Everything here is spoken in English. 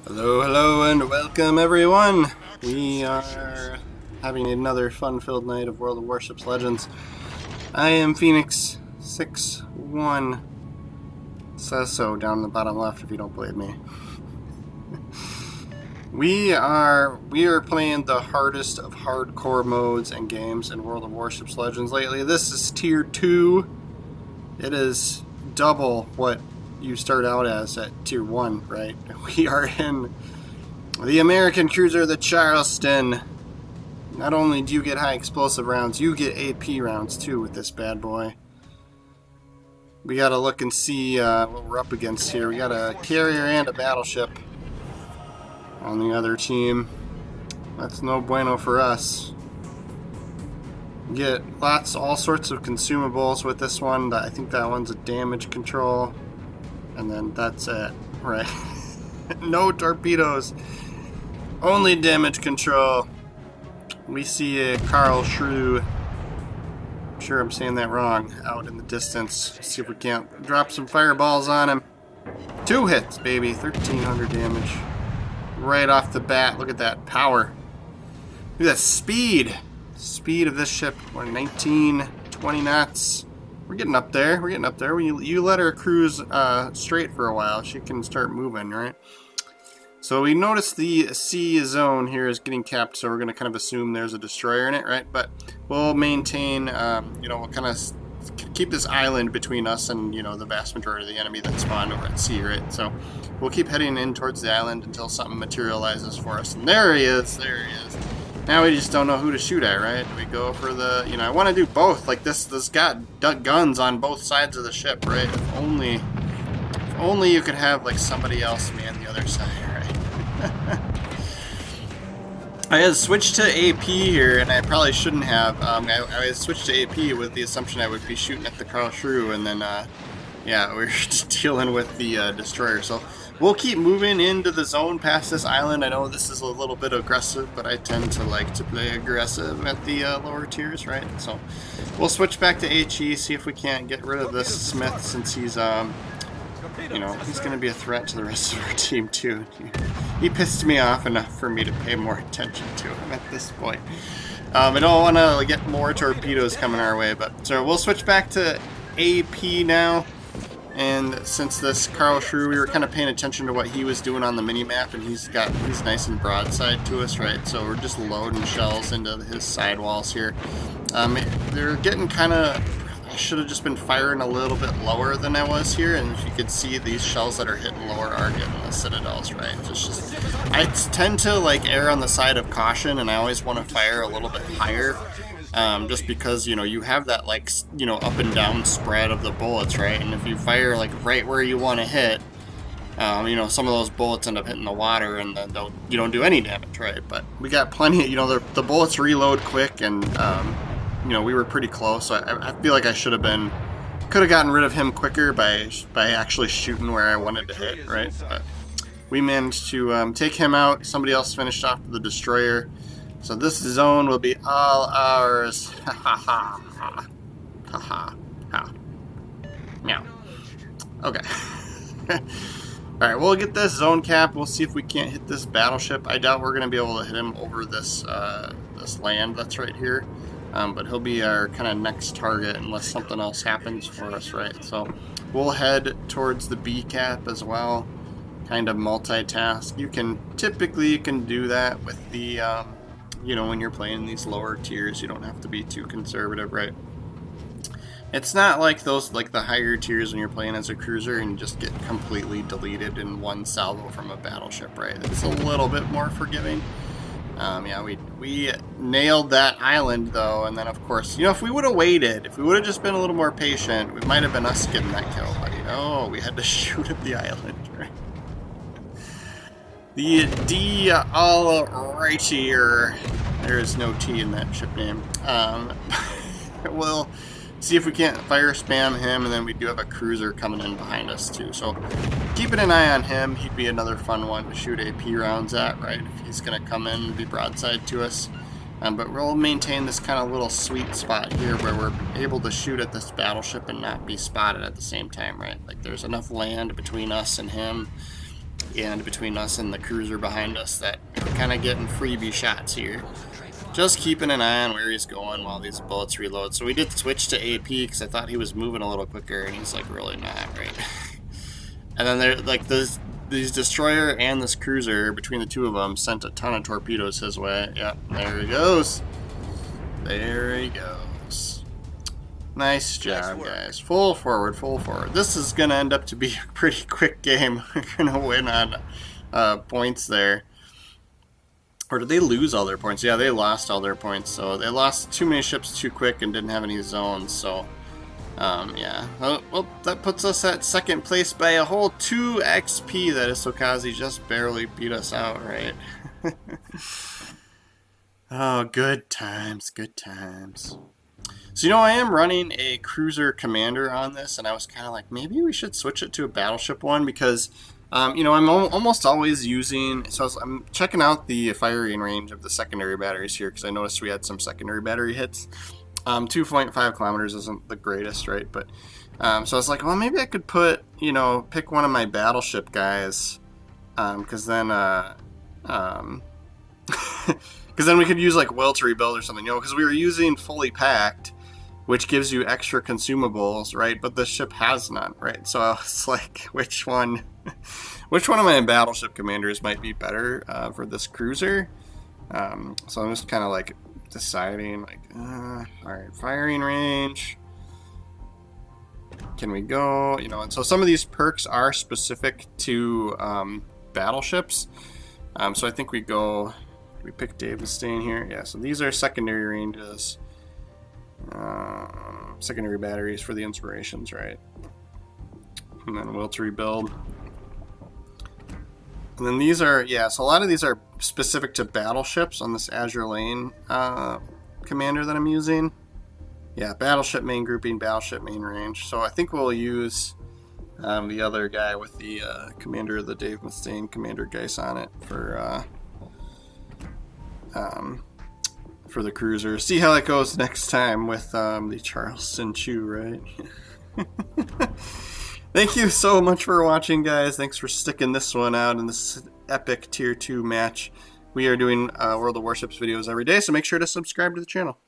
Hello, hello, and welcome everyone! We are having another fun-filled night of World of Warships Legends. I am Phoenix61. Says so down in the bottom left if you don't believe me. We are playing the hardest of hardcore modes and games in World of Warships Legends lately. This is Tier 2. It is double what you start out as at Tier 1, right? We are in the American cruiser, the Charleston. Not only do you get high explosive rounds, you get AP rounds too with this bad boy. We gotta look and see what we're up against here. We got a carrier and a battleship on the other team. That's no bueno for us. You get all sorts of consumables with this one. I think that one's a damage control. And then that's it, right? No torpedoes. Only damage control. We see a Carl Shrew. I'm sure I'm saying that wrong. Out in the distance. See if we can't drop some fireballs on him. 2 hits, baby. 1,300 damage. Right off the bat. Look at that power. Look at that speed. Speed of this ship. We're 19, 20 knots. We're getting up there. We're getting up there. When you let her cruise straight for a while, she can start moving, right? So we notice the sea zone here is getting capped, so we're going to kind of assume there's a destroyer in it, right? But we'll maintain, we'll kind of keep this island between us and, the vast majority of the enemy that spawned over at sea, right? So we'll keep heading in towards the island until something materializes for us. And there he is. There he is. Now we just don't know who to shoot at, right? Do we go for the, I want to do both. Like this got guns on both sides of the ship, right? If only you could have like somebody else man the other side, right? I had switched to AP here, and I probably shouldn't have. I had switched to AP with the assumption I would be shooting at the Carl Shrew, and then, we're just dealing with the destroyer. So we'll keep moving into the zone past this island. I know this is a little bit aggressive, but I tend to like to play aggressive at the lower tiers, right? So we'll switch back to HE, see if we can't get rid of this Smith, since he's, he's going to be a threat to the rest of our team too. He pissed me off enough for me to pay more attention to him at this point. I don't want to get more torpedoes coming our way, but so we'll switch back to AP now. And since this Carl Shrew, we were kind of paying attention to what he was doing on the mini-map, and he's nice and broadside to us, right? So we're just loading shells into his sidewalls here. They're getting kind of... I should have just been firing a little bit lower than I was here, and if you could see, these shells that are hitting lower are getting the citadels, right? It's just... I tend to err on the side of caution, and I always want to fire a little bit higher. Just because, you have that, up and down spread of the bullets, right? And if you fire, right where you want to hit, some of those bullets end up hitting the water, and then you don't do any damage, right? But we got plenty, the bullets reload quick, and, we were pretty close. So I feel like I could have gotten rid of him quicker by actually shooting where I wanted to hit, right? But we managed to take him out. Somebody else finished off the destroyer. So this zone will be all ours. Ha ha ha ha. Ha ha ha. Meow. Okay. Alright, we'll get this zone cap. We'll see if we can't hit this battleship. I doubt we're going to be able to hit him over this this land that's right here. But he'll be our kind of next target unless something else happens for us, right? So we'll head towards the B cap as well. Kind of multitask. You can do that with the... when you're playing these lower tiers, you don't have to be too conservative, right? It's not like the higher tiers when you're playing as a cruiser and you just get completely deleted in one salvo from a battleship, right? It's a little bit more forgiving. We nailed that island, though, and then, of course, if we would have waited, if we would have just been a little more patient, it might have been us getting that kill, but, we had to shoot at the island, right? The D Alrightier. There is no T in that ship name. We'll see if we can't fire spam him, and then we do have a cruiser coming in behind us too. So keeping an eye on him, he'd be another fun one to shoot AP rounds at, right? If he's going to come in and be broadside to us. But we'll maintain this kind of little sweet spot here where we're able to shoot at this battleship and not be spotted at the same time, right? Like there's enough land between us and him. and between us and the cruiser behind us that we're kind of getting freebie shots here. Just keeping an eye on where he's going while these bullets reload. So we did switch to AP because I thought he was moving a little quicker, and he's like really not, right? And then they're like these destroyer and this cruiser, between the two of them, sent a ton of torpedoes his way. Yep, there he goes. There he goes. Nice job, guys. Full forward, full forward. This is going to end up to be a pretty quick game. We're going to win on points there. Or did they lose all their points? Yeah, they lost all their points. So they lost too many ships too quick and didn't have any zones. So, yeah. Well, that puts us at second place by a whole 2 XP. That is Sokazi just barely beat us out, right? Oh, good times, good times. So, I am running a cruiser commander on this, and I was kind of like, maybe we should switch it to a battleship one because, I'm almost always using, so I'm checking out the firing range of the secondary batteries here because I noticed we had some secondary battery hits. 2.5 kilometers isn't the greatest, right? But, so I was like, well, maybe I could put, pick one of my battleship guys, because then, because then we could use like will to rebuild or something, because we were using fully packed, which gives you extra consumables, right? But the ship has none, right? So I was like, which one of my battleship commanders might be better for this cruiser? So I'm just kind of like deciding, like, all right, firing range. Can we go? And so some of these perks are specific to battleships. So I think we pick Dave Mustaine here. Yeah, so these are secondary ranges. Secondary batteries for the inspirations, right? And then will to rebuild. And then these are, so a lot of these are specific to battleships on this Azure Lane commander that I'm using. Yeah, battleship main grouping, battleship main range. So I think we'll use the other guy with the commander of the Dave Mustaine commander Geis on it for the cruiser. See how that goes next time with the Charleston Chew, right? Thank you so much for watching, guys. Thanks for sticking this one out in this epic Tier 2 match. We are doing World of Warships videos every day, so make sure to subscribe to the channel.